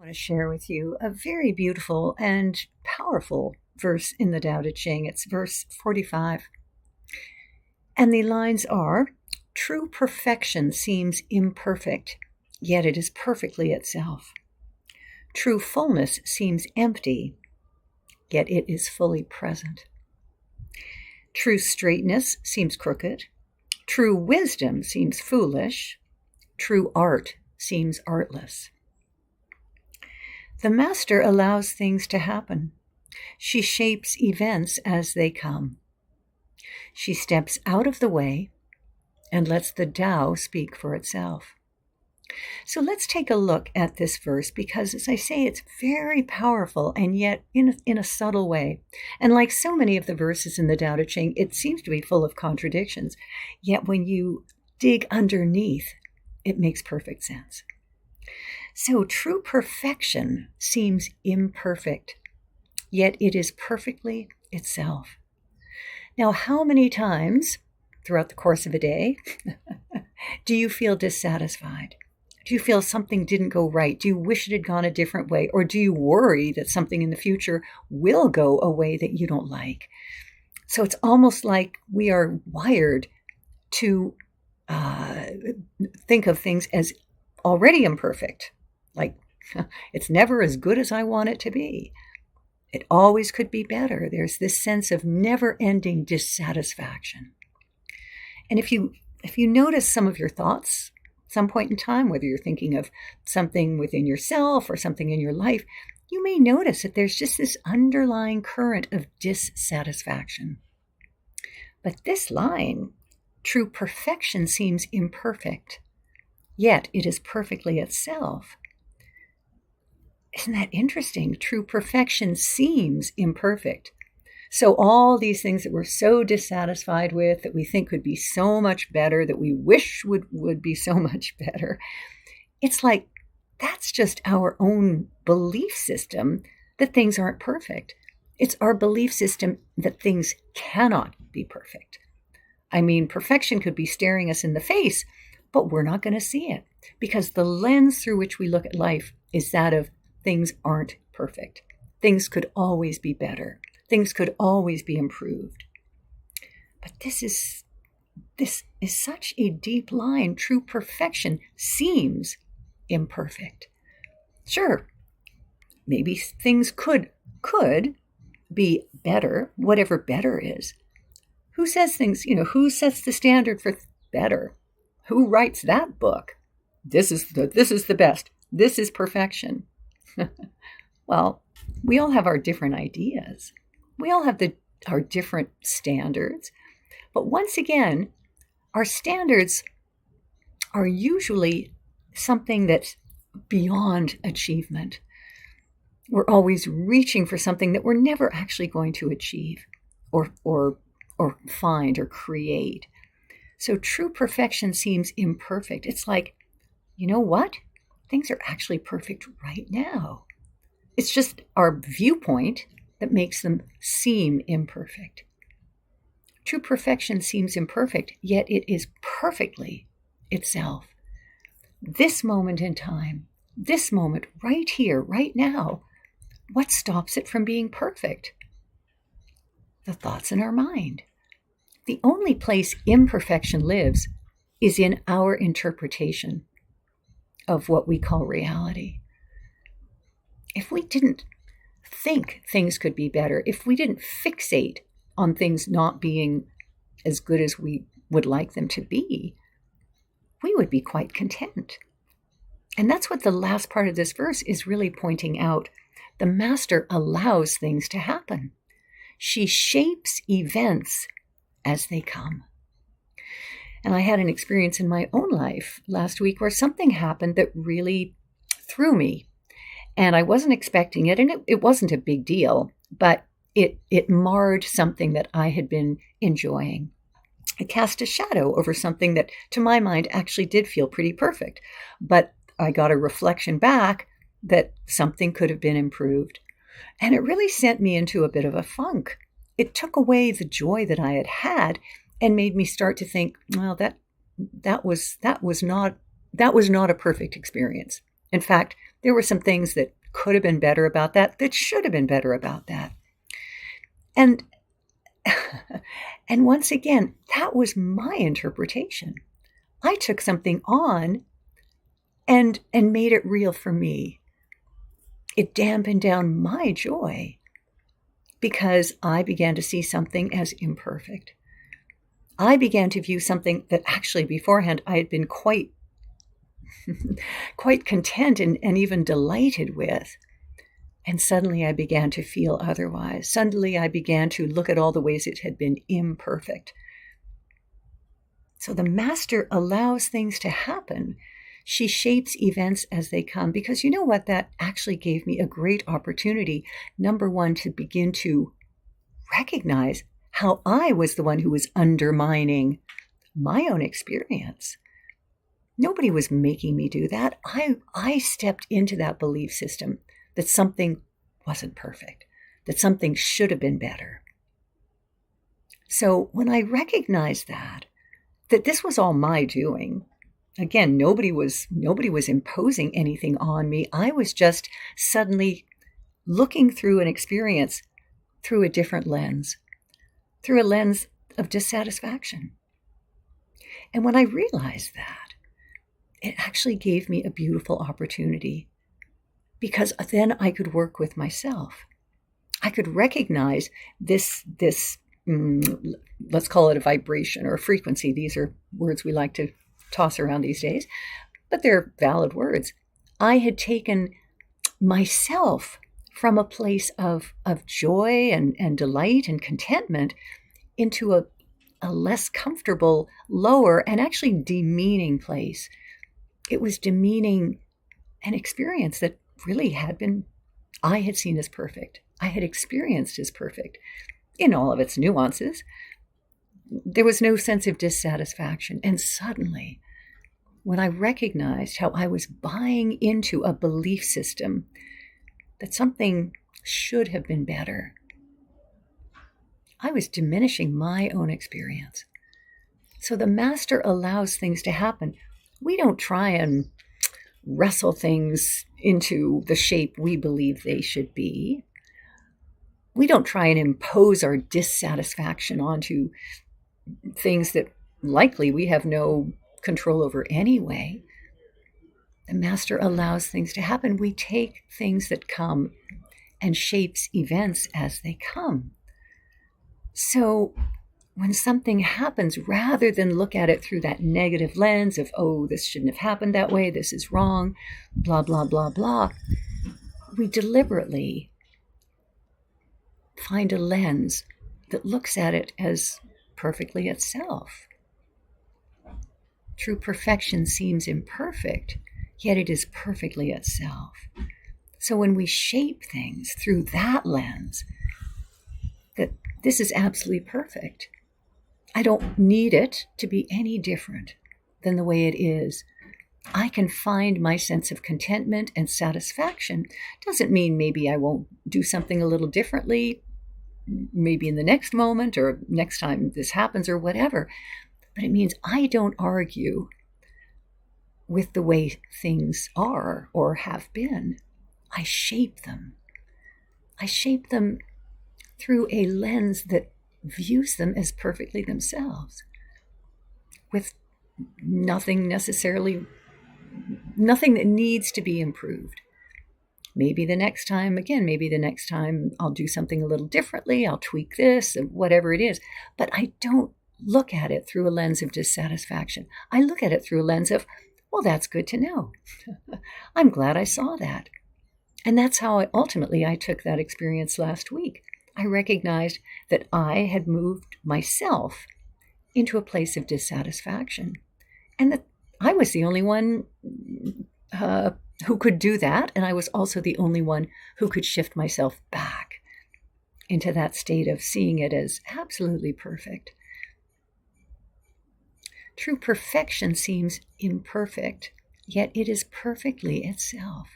Want to share with you a very beautiful and powerful verse in the Tao Te Ching. It's verse 45. And the lines are, true perfection seems imperfect, yet it is perfectly itself. True fullness seems empty, yet it is fully present. True straightness seems crooked. True wisdom seems foolish. True art seems artless. The master allows things to happen. She shapes events as they come. She steps out of the way and lets the Tao speak for itself. So let's take a look at this verse because, as I say, it's very powerful and yet in a subtle way. And like so many of the verses in the Tao Te Ching, it seems to be full of contradictions. Yet when you dig underneath, it makes perfect sense. So true perfection seems imperfect, yet it is perfectly itself. Now, how many times throughout the course of a day do you feel dissatisfied? Do you feel something didn't go right? Do you wish it had gone a different way? Or do you worry that something in the future will go a way that you don't like? So it's almost like we are wired to think of things as already imperfect. Like, it's never as good as I want it to be. It always could be better. There's this sense of never-ending dissatisfaction. And if you notice some of your thoughts, some point in time, whether you're thinking of something within yourself or something in your life, you may notice that there's just this underlying current of dissatisfaction. But this line, true perfection seems imperfect, yet it is perfectly itself. Isn't that interesting? True perfection seems imperfect. So all these things that we're so dissatisfied with, that we think could be so much better, that we wish would be so much better, it's like that's just our own belief system that things aren't perfect. It's our belief system that things cannot be perfect. I mean, perfection could be staring us in the face, but we're not going to see it because the lens through which we look at life is that of things aren't perfect. Things could always be better. Things could always be improved. But this is such a deep line. True perfection seems imperfect. Sure, maybe things could be better, whatever better is. Who says things, who sets the standard for better? Who writes that book? This is the best. This is perfection. Well, we all have our different ideas. We all have our different standards. But once again, our standards are usually something that's beyond achievement. We're always reaching for something that we're never actually going to achieve or find or create. So true perfection seems imperfect. It's like, you know what? Things are actually perfect right now. It's just our viewpoint that makes them seem imperfect. True perfection seems imperfect, yet it is perfectly itself. This moment in time, this moment right here, right now, what stops it from being perfect? The thoughts in our mind. The only place imperfection lives is in our interpretation of what we call reality. If we didn't think things could be better, if we didn't fixate on things not being as good as we would like them to be, we would be quite content. And that's what the last part of this verse is really pointing out. The master allows things to happen. She shapes events as they come. And I had an experience in my own life last week where something happened that really threw me. And I wasn't expecting it, and it wasn't a big deal, but it marred something that I had been enjoying. It cast a shadow over something that, to my mind, actually did feel pretty perfect. But I got a reflection back that something could have been improved. And it really sent me into a bit of a funk. It took away the joy that I had had and made me start to think, well, that was not a perfect experience. In fact, There were some things that could have been better about that, that should have been better about that. And and once again, that was my interpretation. I took something on and made it real for me. It dampened down my joy because I began to see something as imperfect. I began to view something that actually beforehand I had been quite content and even delighted with. And suddenly I began to feel otherwise. Suddenly I began to look at all the ways it had been imperfect. So the master allows things to happen. She shapes events as they come, because you know what? That actually gave me a great opportunity. Number one, to begin to recognize how I was the one who was undermining my own experience. Nobody was making me do that. I stepped into that belief system that something wasn't perfect, that something should have been better. So when I recognized that this was all my doing, again, nobody was imposing anything on me. I was just suddenly looking through an experience through a different lens, through a lens of dissatisfaction. And when I realized that, it actually gave me a beautiful opportunity, because then I could work with myself. I could recognize this let's call it a vibration or a frequency. These are words we like to toss around these days, but they're valid words. I had taken myself from a place of joy and delight and contentment into a less comfortable, lower, and actually demeaning place. It was demeaning an experience that really I had seen as perfect. I had experienced as perfect in all of its nuances. There was no sense of dissatisfaction. And suddenly, when I recognized how I was buying into a belief system that something should have been better, I was diminishing my own experience. So the master allows things to happen. We don't try and wrestle things into the shape we believe they should be. We don't try and impose our dissatisfaction onto things that likely we have no control over anyway. The master allows things to happen. We take things that come and shapes events as they come. So when something happens, rather than look at it through that negative lens of, oh, this shouldn't have happened that way, this is wrong, blah, blah, blah, blah, we deliberately find a lens that looks at it as perfectly itself. True perfection seems imperfect, yet it is perfectly itself. So when we shape things through that lens, that this is absolutely perfect, I don't need it to be any different than the way it is. I can find my sense of contentment and satisfaction. Doesn't mean maybe I won't do something a little differently, maybe in the next moment or next time this happens or whatever. But it means I don't argue with the way things are or have been. I shape them. I shape them through a lens that views them as perfectly themselves, with nothing that needs to be improved. Maybe the next time I'll do something a little differently, I'll tweak this, whatever it is. But I don't look at it through a lens of dissatisfaction. I look at it through a lens of, well, that's good to know. I'm glad I saw that. And that's how I took that experience last week. I recognized that I had moved myself into a place of dissatisfaction, and that I was the only one who could do that, and I was also the only one who could shift myself back into that state of seeing it as absolutely perfect. True perfection seems imperfect, yet it is perfectly itself.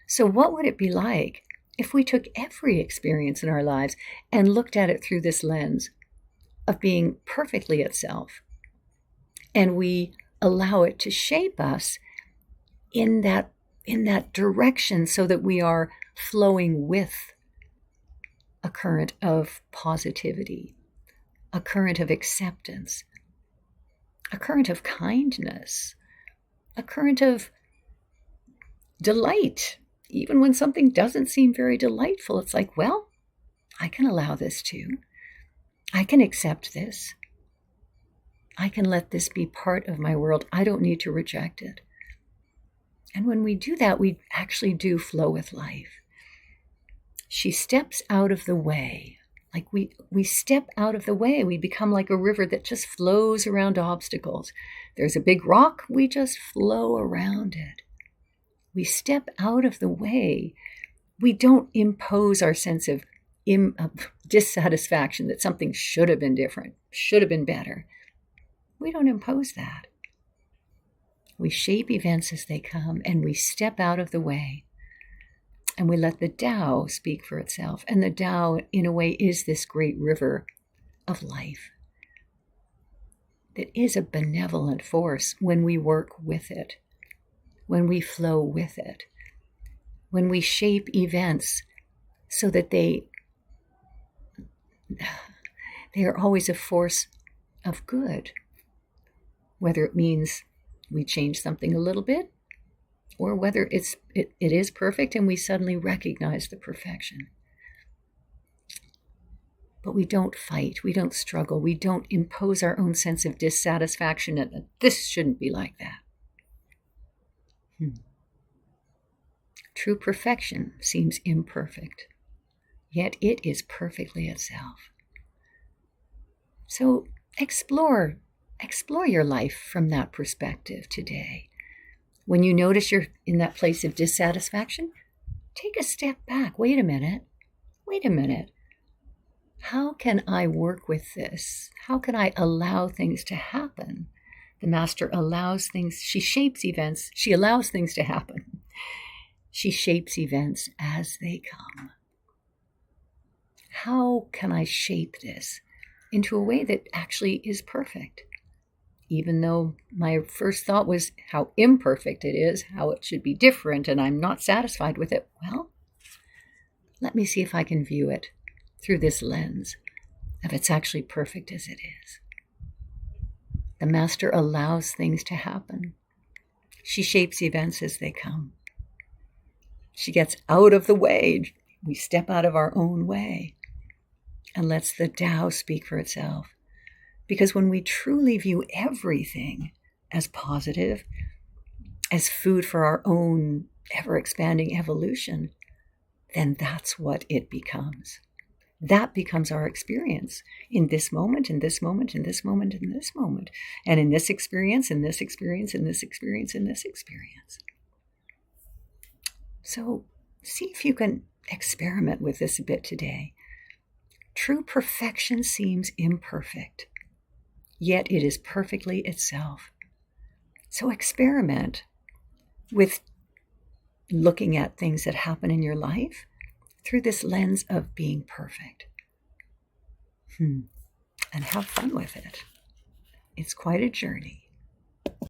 So what would it be like if we took every experience in our lives and looked at it through this lens of being perfectly itself, and we allow it to shape us in that in that direction so that we are flowing with a current of positivity, a current of acceptance, a current of kindness, a current of delight. Even when something doesn't seem very delightful, it's like, well, I can allow this too. I can accept this. I can let this be part of my world. I don't need to reject it. And when we do that, we actually do flow with life. She steps out of the way. Like we step out of the way. We become like a river that just flows around obstacles. There's a big rock, we just flow around it. We step out of the way. We don't impose our sense of dissatisfaction that something should have been different, should have been better. We don't impose that. We shape events as they come, and we step out of the way. And we let the Tao speak for itself. And the Tao, in a way, is this great river of life that is a benevolent force when we work with it, when we flow with it, when we shape events so that they are always a force of good, whether it means we change something a little bit, or whether it is perfect and we suddenly recognize the perfection. But we don't fight, we don't struggle, we don't impose our own sense of dissatisfaction and this shouldn't be like that. True perfection seems imperfect, yet it is perfectly itself. So explore your life from that perspective today. When you notice you're in that place of dissatisfaction, take a step back. Wait a minute. How can I work with this? How can I allow things to happen? The master allows things, she shapes events, she allows things to happen. She shapes events as they come. How can I shape this into a way that actually is perfect? Even though my first thought was how imperfect it is, how it should be different, and I'm not satisfied with it. Well, let me see if I can view it through this lens of it's actually perfect as it is. The master allows things to happen. She shapes events as they come. She gets out of the way. We step out of our own way and lets the Tao speak for itself. Because when we truly view everything as positive, as food for our own ever-expanding evolution, then that's what it becomes. That becomes our experience in this moment, in this moment, in this moment, in this moment, and in this experience, in this experience, in this experience, in this experience. So see if you can experiment with this a bit today. True perfection seems imperfect, yet it is perfectly itself. So experiment with looking at things that happen in your life through this lens of being perfect. And have fun with it. It's quite a journey.